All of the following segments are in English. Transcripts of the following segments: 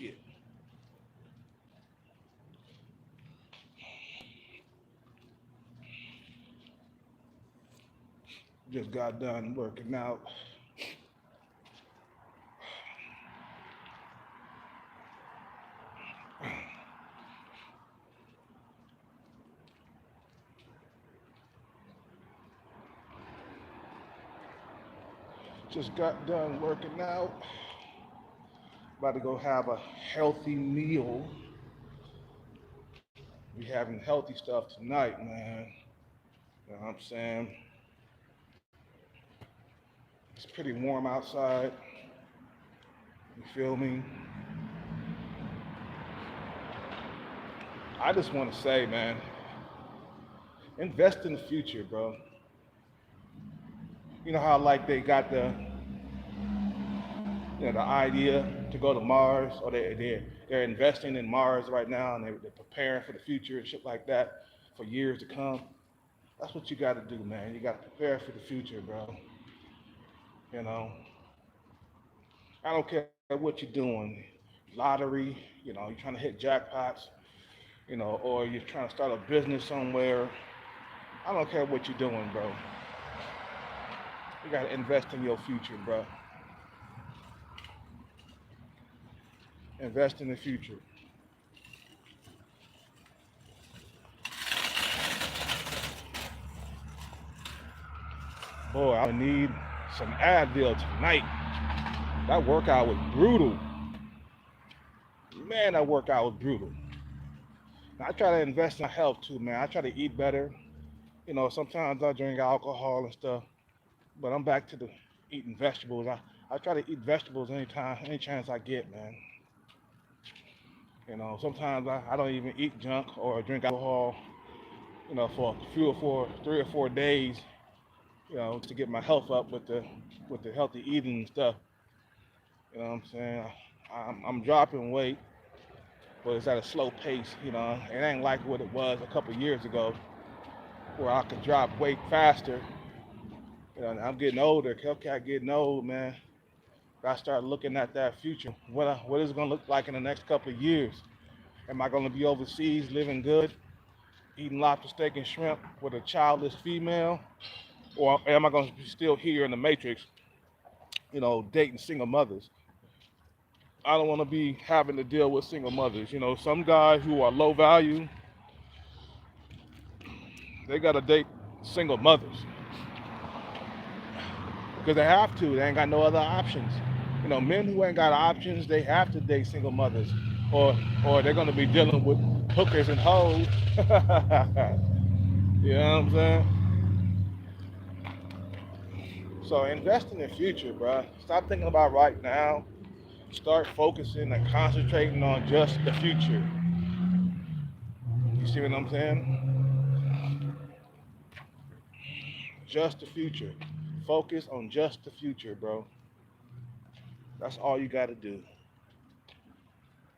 shit. Just got done working out. Just got done working out. About to go have a healthy meal. We having healthy stuff tonight, man. You know what I'm saying? It's pretty warm outside. You feel me? I just want to say, man, invest in the future, bro. You know how like they got the idea to go to Mars, or they're investing in Mars right now, and they're preparing for the future and shit like that for years to come. That's what you got to do, man. You got to prepare for the future, bro. You know, I don't care what you're doing, lottery, you're trying to hit jackpots, or you're trying to start a business somewhere. I don't care what you're doing, bro. You got to invest in your future, bro. Invest in the future. Boy, I need some Advil tonight. That workout was brutal. Man, that workout was brutal. I try to invest in my health too, man. I try to eat better. Sometimes I drink alcohol and stuff, but I'm back to the eating vegetables. I try to eat vegetables anytime, any chance I get, man. Sometimes I don't even eat junk or drink alcohol, for a few or 3 or 4 days, to get my health up with the healthy eating and stuff. You know what I'm saying? I'm dropping weight, but it's at a slow pace. It ain't like what it was a couple years ago, where I could drop weight faster. I'm getting older. Hellcat getting old, man. I start looking at that future. What is it gonna look like in the next couple of years? Am I gonna be overseas, living good, eating lobster, steak, and shrimp with a childless female, or am I gonna be still here in the Matrix, dating single mothers? I don't want to be having to deal with single mothers. Some guys who are low value, they gotta date single mothers because they have to. They ain't got no other options. Men who ain't got options, they have to date single mothers, or they're gonna be dealing with hookers and hoes. You know what I'm saying? So invest in the future, bro. Stop thinking about right now. Start focusing and concentrating on just the future. You see what I'm saying? Just the future. Focus on just the future, bro. That's all you gotta do.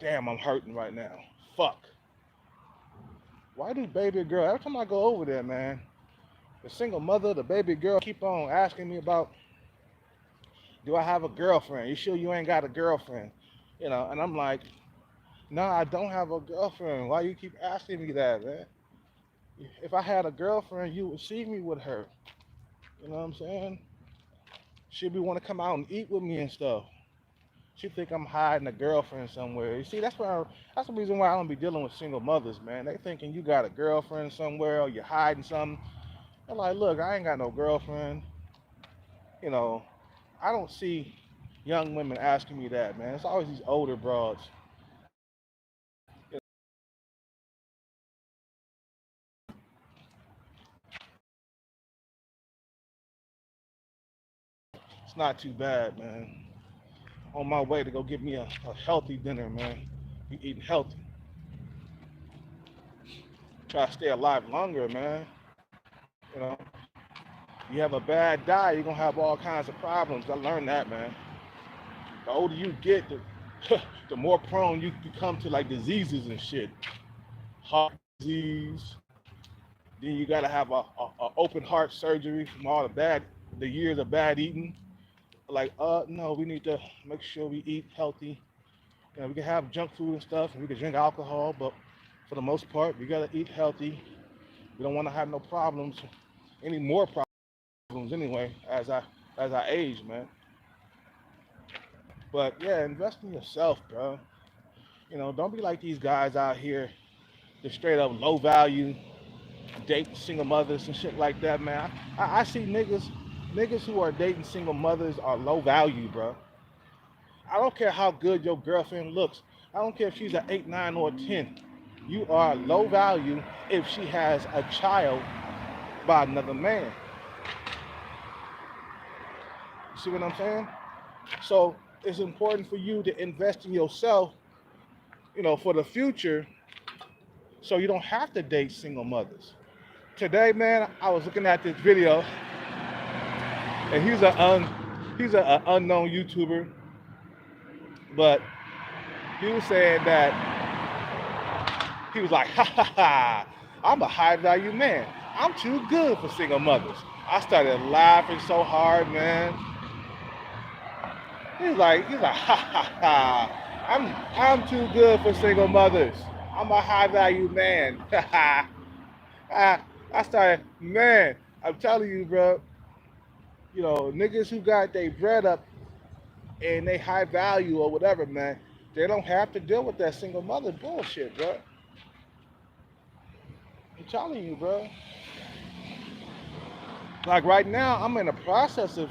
Damn, I'm hurting right now. Fuck. Why do baby girl, every time I go over there, man, the single mother, the baby girl keep on asking me about, do I have a girlfriend? You sure you ain't got a girlfriend? And I'm like, no, I don't have a girlfriend. Why you keep asking me that, man? If I had a girlfriend, you would see me with her. You know what I'm saying? She'd be want to come out and eat with me and stuff. She think I'm hiding a girlfriend somewhere. You see, that's the reason why I don't be dealing with single mothers, man. They thinking you got a girlfriend somewhere or you're hiding something. I'm like, look, I ain't got no girlfriend. You know, I don't see young women asking me that, man. It's always these older broads. It's not too bad, man. On my way to go get me a healthy dinner, man. Be eating healthy. Try to stay alive longer, man. You know, you have a bad diet, you're gonna have all kinds of problems. I learned that, man. The older you get, the more prone you become to like diseases and shit. Heart disease. Then you gotta have a open heart surgery from all the years of bad eating. Like, no, we need to make sure we eat healthy. You know, we can have junk food and stuff, and we can drink alcohol, but for the most part, we gotta eat healthy. We don't want to have no problems, any more problems anyway, as I age, man. But yeah, invest in yourself, bro. You know, don't be like these guys out here, just straight up low value, dating single mothers and shit like that, man. I see niggas who are dating single mothers are low value, bro. I don't care how good your girlfriend looks. I don't care if she's an 8, 9, or 10. You are low value if she has a child by another man. You see what I'm saying? So it's important for you to invest in yourself, you know, for the future, so you don't have to date single mothers. Today, man, I was looking at this video, and he's an unknown YouTuber, but he was saying that he was like, ha ha ha, I'm a high value man. I'm too good for single mothers. I started laughing so hard, man. He's like, ha ha ha. I'm too good for single mothers. I'm a high value man. Ha ha. I started, man, I'm telling you, bro, you know, niggas who got their bread up and they high value or whatever, man, they don't have to deal with that single mother bullshit, bro. I'm telling you, bro. Like right now, I'm in the process of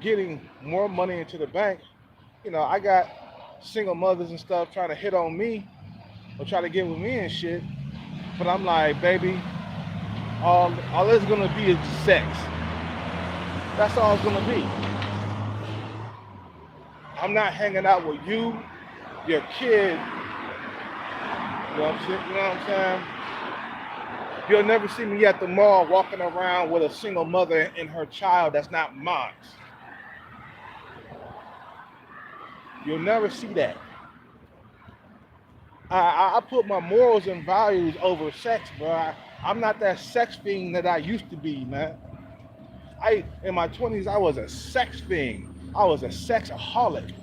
getting more money into the bank. You know, I got single mothers and stuff trying to hit on me or try to get with me and shit. But I'm like, baby, all it's gonna be is sex. That's all it's gonna be. I'm not hanging out with you, your kid. You know what I'm saying? You'll never see me at the mall walking around with a single mother and her child that's not mine. You'll never see that. I put my morals and values over sex, bro. I'm not that sex fiend that I used to be, man. In my 20s, I was a sex fiend. I was a sexaholic.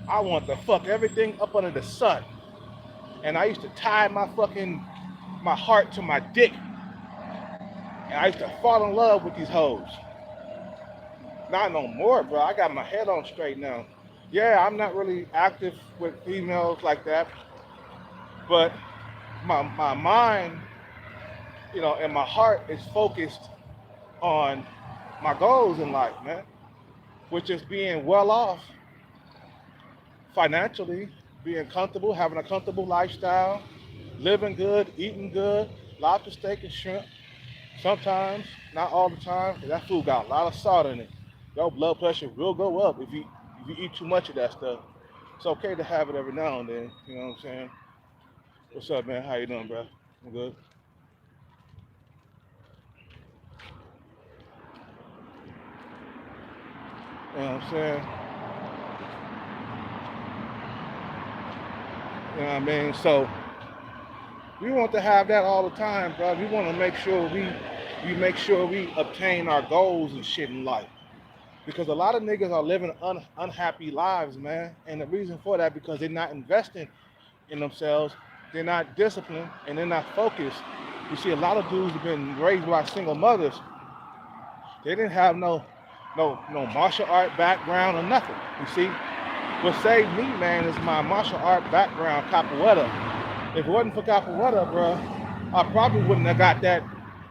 I want to fuck everything up under the sun. And I used to tie my heart to my dick. And I used to fall in love with these hoes. Not no more, bro. I got my head on straight now. Yeah, I'm not really active with females like that, but my mind, you know, and my heart is focused on my goals in life, man, which is being well off financially, being comfortable, having a comfortable lifestyle, living good, eating good, lobster, steak, and shrimp. Sometimes, not all the time, 'cause that food got a lot of salt in it. Your blood pressure will go up if you eat too much of that stuff. It's okay to have it every now and then. You know what I'm saying? What's up, man? How you doing, bro? I'm good. You know what I'm saying? You know what I mean? So we want to have that all the time, bro. We want to make sure we obtain our goals and shit in life. Because a lot of niggas are living unhappy lives, man. And the reason for that because they're not investing in themselves, they're not disciplined, and they're not focused. You see, a lot of dudes have been raised by single mothers. They didn't have no martial art background or nothing. You see, what saved me, man, is my martial art background, capoeira. If it wasn't for capoeira, bro, I probably wouldn't have got that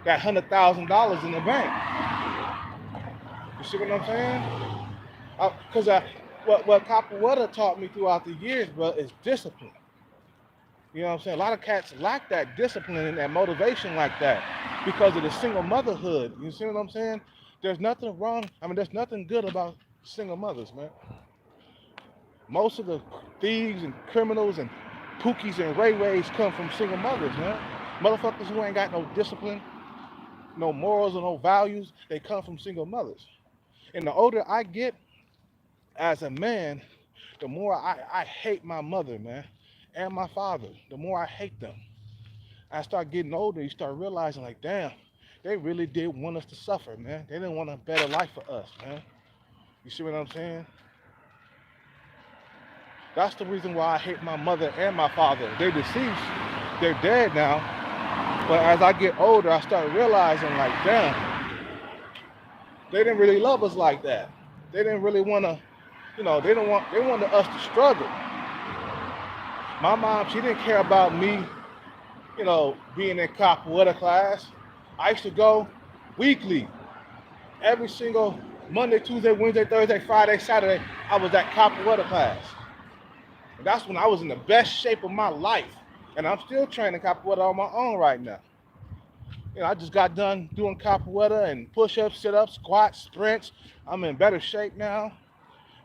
$100,000 in the bank. You see what I'm saying? Because what capoeira taught me throughout the years, bro, is discipline. You know what I'm saying? A lot of cats lack that discipline and that motivation like that because of the single motherhood. You see what I'm saying? There's nothing wrong. I mean, there's nothing good about single mothers, man. Most of the thieves and criminals and pookies and ray-rays come from single mothers, man. Motherfuckers who ain't got no discipline, no morals or no values, they come from single mothers. And the older I get as a man, the more I hate my mother, man, and my father. The more I hate them. I start getting older, you start realizing, like, damn, they really did want us to suffer, man. They didn't want a better life for us, man. You see what I'm saying? That's the reason why I hate my mother and my father. They're deceased. They're dead now. But as I get older, I start realizing, like, damn, they didn't really love us like that. They didn't really want to, they wanted us to struggle. My mom, she didn't care about me, being in capoeira class. I used to go weekly, every single Monday, Tuesday, Wednesday, Thursday, Friday, Saturday. I was at capoeira class. And that's when I was in the best shape of my life. And I'm still training capoeira on my own right now. I just got done doing capoeira and push-ups, sit-ups, squats, sprints. I'm in better shape now.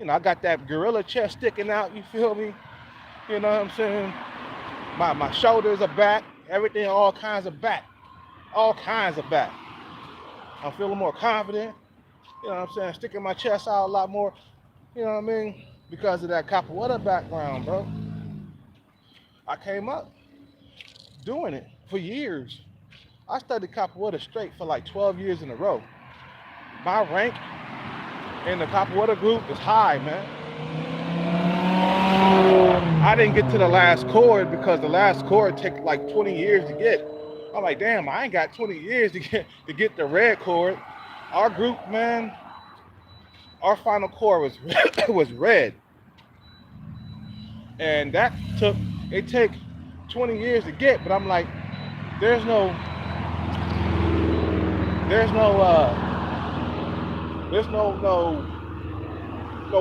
I got that gorilla chest sticking out, you feel me? You know what I'm saying? My shoulders are back, everything, all kinds of back. All kinds of back. I'm feeling more confident, you know what I'm saying? Sticking my chest out a lot more, you know what I mean? Because of that capoeira background, bro. I came up doing it for years. I studied capoeira straight for like 12 years in a row. My rank in the capoeira group is high, man. I didn't get to the last chord because the last chord took like 20 years to get. I'm like, damn, I ain't got 20 years to get the red chord. Our group, man, our final chord was was red, and it took 20 years to get. But I'm like, there's no there's no there's no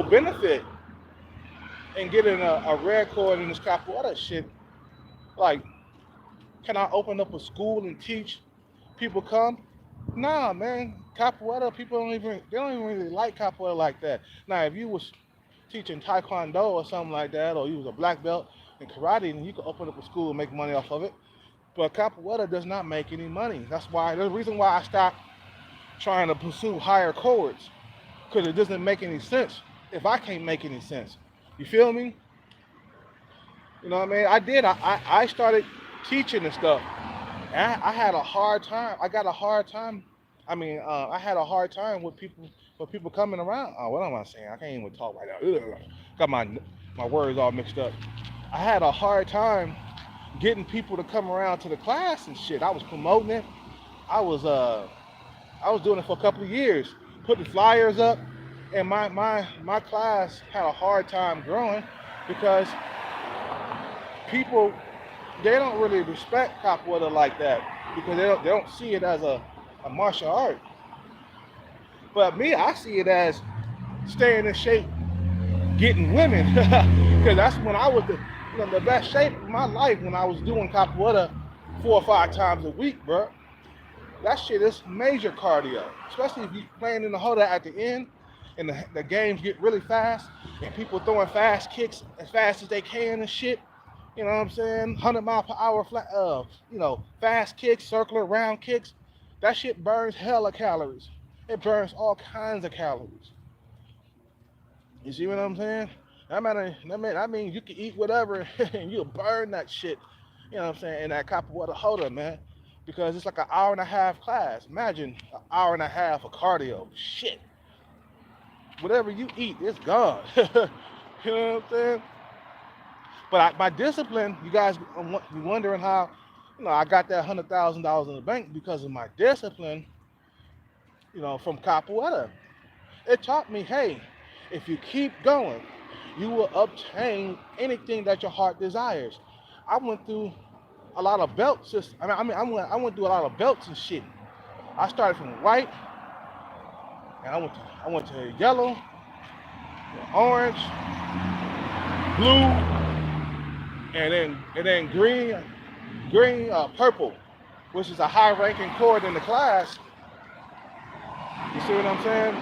benefit in getting a red chord in this capoeira shit. Like, can I open up a school and teach? People come? Nah, man. Capoeira, people don't even really like capoeira like that. Now, if you was teaching taekwondo or something like that, or you was a black belt in karate, then you could open up a school and make money off of it. But capoeira does not make any money. That's why, the reason why I stopped trying to pursue higher chords, because it doesn't make any sense if I can't make any sense. You feel me? You know what I mean? I started teaching and stuff. And I had a hard time. I got a hard time. I had a hard time with people coming around. Oh, what am I saying? I can't even talk right now. Ugh. Got my words all mixed up. I had a hard time getting people to come around to the class and shit. I was promoting it. I was doing it for a couple of years, putting flyers up, and my class had a hard time growing because people, they don't really respect capoeira like that because they don't see it as a martial art. But me, I see it as staying in shape, getting women, because that's when I was the best shape of my life, when I was doing capoeira 4 or 5 times a week, bro. That shit is major cardio, especially if you playing in the holder at the end and the games get really fast and people throwing fast kicks as fast as they can and shit. You know what I'm saying? 100 mile per hour flat, fast kicks, circular round kicks. That shit burns hella calories. It burns all kinds of calories. You see what I'm saying? That mean you can eat whatever and you'll burn that shit. You know what I'm saying? In that capoeira holder, man. Because it's like an hour and a half class. Imagine an hour and a half of cardio. Shit. Whatever you eat, it's gone. You know what I'm saying? But my discipline, you guys be wondering how, I got that $100,000 in the bank because of my discipline, from capoeira. It taught me, hey, if you keep going, you will obtain anything that your heart desires. I went through a lot of belts. I went through a lot of belts and shit. I started from white, and I went to yellow, orange, blue, and then purple, which is a high ranking chord in the class. You see what I'm saying?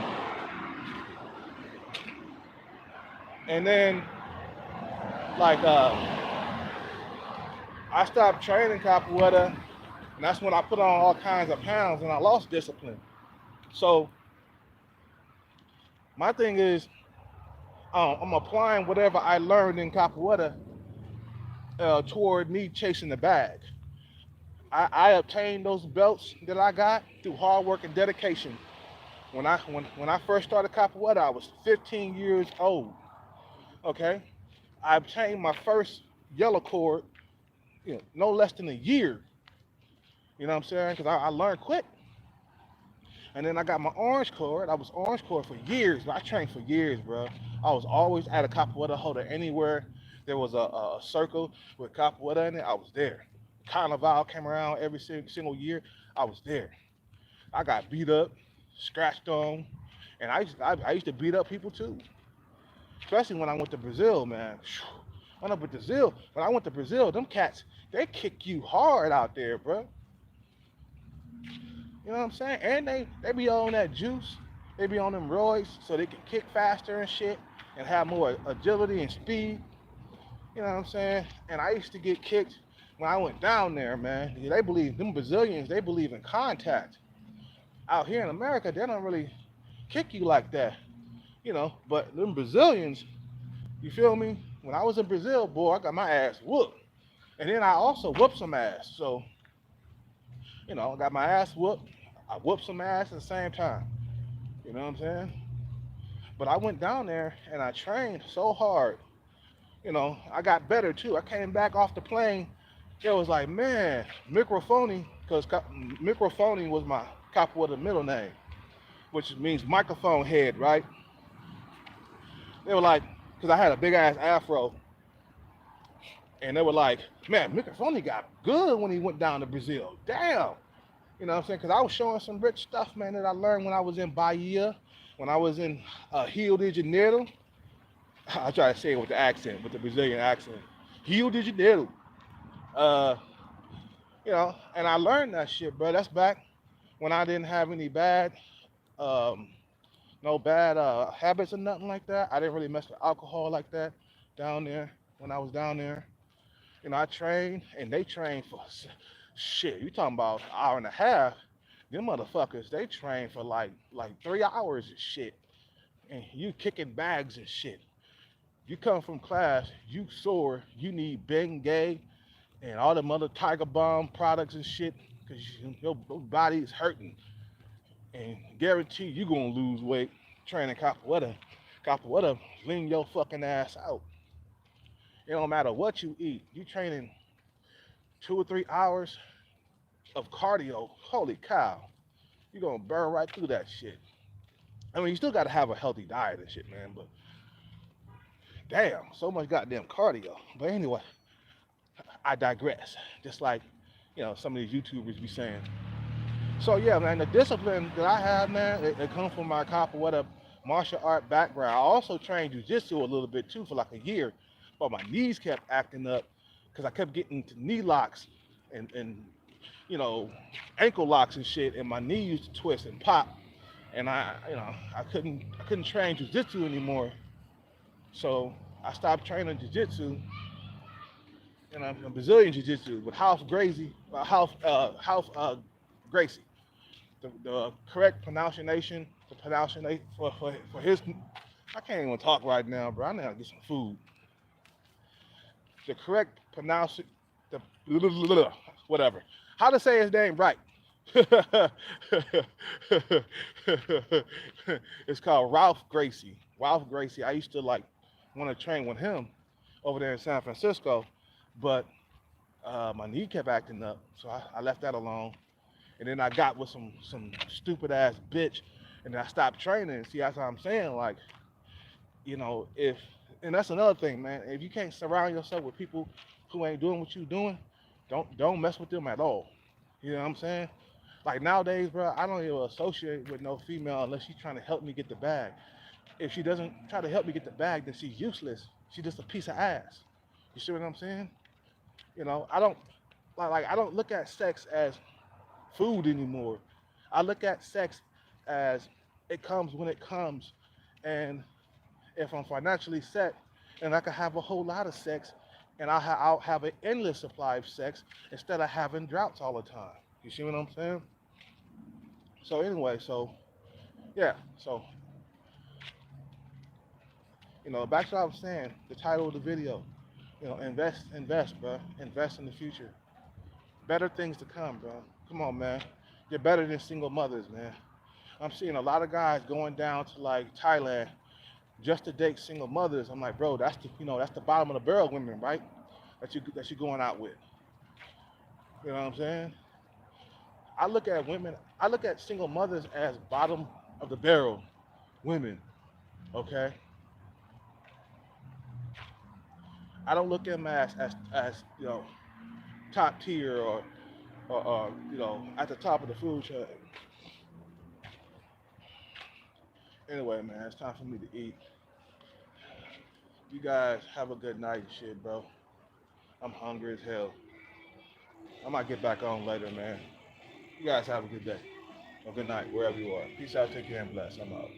And then, like, I stopped training capoeira, and that's when I put on all kinds of pounds and I lost discipline. So my thing is, I'm applying whatever I learned in capoeira toward me chasing the bag. I obtained those belts that I got through hard work and dedication. When I first started capoeira, I was 15 years old. Okay, I obtained my first yellow cord, no less than a year. You know what I'm saying? Because I learned quick. And then I got my orange cord. I was orange cord for years. I trained for years, bro. I was always at a capoeira holder anywhere there was a circle with capoeira in it. I was there. Carnival came around every single year. I was there. I got beat up, scratched on, and I used to beat up people too. Especially when I went to Brazil, man. When I went to Brazil, them cats, they kick you hard out there, bro. You know what I'm saying? And they be on that juice. They be on them roids so they can kick faster and shit and have more agility and speed. You know what I'm saying? And I used to get kicked when I went down there, man. They believe, them Brazilians, they believe in contact. Out here in America, they don't really kick you like that, But them Brazilians, you feel me? When I was in Brazil, boy, I got my ass whooped. And then I also whooped some ass. So, I got my ass whooped. I whooped some ass at the same time. You know what I'm saying? But I went down there and I trained so hard. I got better too. I came back off the plane. It was like, man, microphony, because microphony was my capoeira middle name, which means microphone head, right? They were like, because I had a big ass afro, and they were like, man, microphony got good when he went down to Brazil. Damn. You know what I'm saying? Because I was showing some rich stuff, man, that I learned when I was in Bahia, when I was in Rio de Janeiro. I try to say it with the accent, with the Brazilian accent. Rio de Janeiro. Uh, and I learned that shit, bro. That's back when I didn't have any um, no bad habits or nothing like that. I didn't really mess with alcohol like that down there when I was down there. I trained, and they trained for shit. You talking about an hour and a half? Them motherfuckers, they train for like 3 hours and shit, and you kicking bags and shit. You come from class, you sore, you need Bengay and all them other Tiger Balm products and shit, because your body is hurting, and guarantee you gonna lose weight training capoeira. Capoeira, lean your fucking ass out. It don't matter what you eat. You training 2 or 3 hours of cardio. Holy cow, you gonna burn right through that shit. I mean, you still gotta have a healthy diet and shit, man. But damn, so much goddamn cardio. But anyway, I digress. Just like, some of these YouTubers be saying. So yeah, man, the discipline that I have, man, it comes from my capoeira martial art background. I also trained jujitsu a little bit too for like a year, but my knees kept acting up because I kept getting to knee locks and ankle locks and shit, and my knee used to twist and pop, and I couldn't train jujitsu anymore. So I stopped training jiu-jitsu, Brazilian jiu-jitsu with House Gracie. The correct pronunciation, for his, I can't even talk right now, bro. I need to get some food. The correct pronunciation, the whatever. How to say his name right? It's called Ralph Gracie. Ralph Gracie. I used to want to train with him over there in San Francisco, but my knee kept acting up, so I left that alone. And then I got with some stupid ass bitch, and then I stopped training. See, that's what I'm saying. Like, if and that's another thing, man. If you can't surround yourself with people who ain't doing what you doing, don't mess with them at all. You know what I'm saying? Like nowadays, bro, I don't even associate with no female unless she's trying to help me get the bag. If she doesn't try to help me get the bag, then she's useless. She's just a piece of ass. You see what I'm saying? I don't I don't look at sex as food anymore. I look at sex as it comes when it comes, and if I'm financially set, and I can have a whole lot of sex, and I'll have an endless supply of sex instead of having droughts all the time. You see what I'm saying? So anyway, so yeah, so back to what I was saying. The title of the video, invest, bro. Invest in the future. Better things to come, bro. Come on, man. You're better than single mothers, man. I'm seeing a lot of guys going down to like Thailand just to date single mothers. I'm like, bro, that's the that's the bottom of the barrel women, right? That you going out with. You know what I'm saying? I look at women. I look at single mothers as bottom of the barrel women. Okay, I don't look at them as top tier or at the top of the food chain. Anyway, man, it's time for me to eat. You guys have a good night and shit, bro. I'm hungry as hell. I might get back on later, man. You guys have a good day or good night wherever you are. Peace out, take care, and bless. I'm out.